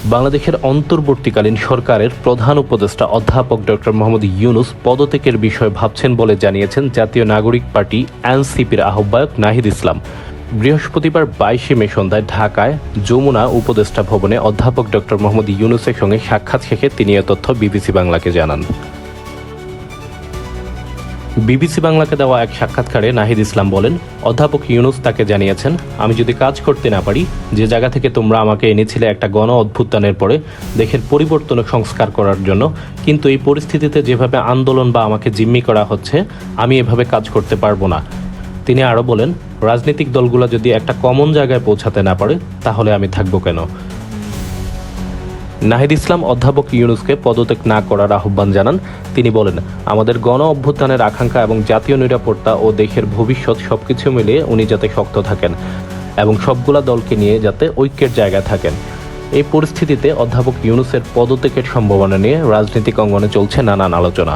বাংলাদেশের অন্তর্বর্তীকালীন সরকারের প্রধান উপদেষ্টা অধ্যাপক ডক্টর মোহাম্মদ ইউনূস পদত্যাগের বিষয়ে ভাবছেন বলে জানিয়েছেন জাতীয় নাগরিক পার্টি এনসিপির আহ্বায়ক নাহিদ ইসলাম। বৃহস্পতিবার 22 মে সন্ধ্যায় ঢাকায় যমুনা উপদেষ্টা ভবনে অধ্যাপক ডক্টর মোহাম্মদ ইউনূসের সঙ্গে সাক্ষাৎ শেষে তিনি এ তথ্য বিবিসি বাংলাকে জানান। বিবিসি বাংলাকে দেওয়া এক সাক্ষাৎকারে নাহিদ ইসলাম বলেন, অধ্যাপক ইউনূস তাকে জানিয়েছেন, আমি যদি কাজ করতে না পারি, যে জায়গা থেকে তোমরা আমাকে এনেছিলে একটা গণ অভ্যুত্থানের পরে দেশের পরিবর্তন ও সংস্কার করার জন্য, কিন্তু এই পরিস্থিতিতে যেভাবে আন্দোলন বা আমাকে জিম্মি করা হচ্ছে, আমি এভাবে কাজ করতে পারবো না। তিনি আরও বলেন, রাজনৈতিক দলগুলো যদি একটা কমন জায়গায় পৌঁছাতে না পারে, তাহলে আমি থাকবো কেন? নাহিদ ইসলাম অধ্যাপক ইউনূসকে পদত্যাগ না করার আহ্বান জানান। তিনি বলেন, আমাদের গণ অভ্যুত্থানের আকাঙ্ক্ষা এবং জাতীয় নিরাপত্তা ও দেশের ভবিষ্যৎ সবকিছু মিলিয়ে উনি যাতে শক্ত থাকেন এবং সবগুলা দলকে নিয়ে যাতে ঐক্যের জায়গায় থাকেন। এই পরিস্থিতিতে অধ্যাপক ইউনূসের পদত্যাগের সম্ভাবনা নিয়ে রাজনৈতিক অঙ্গনে চলছে নানান আলোচনা।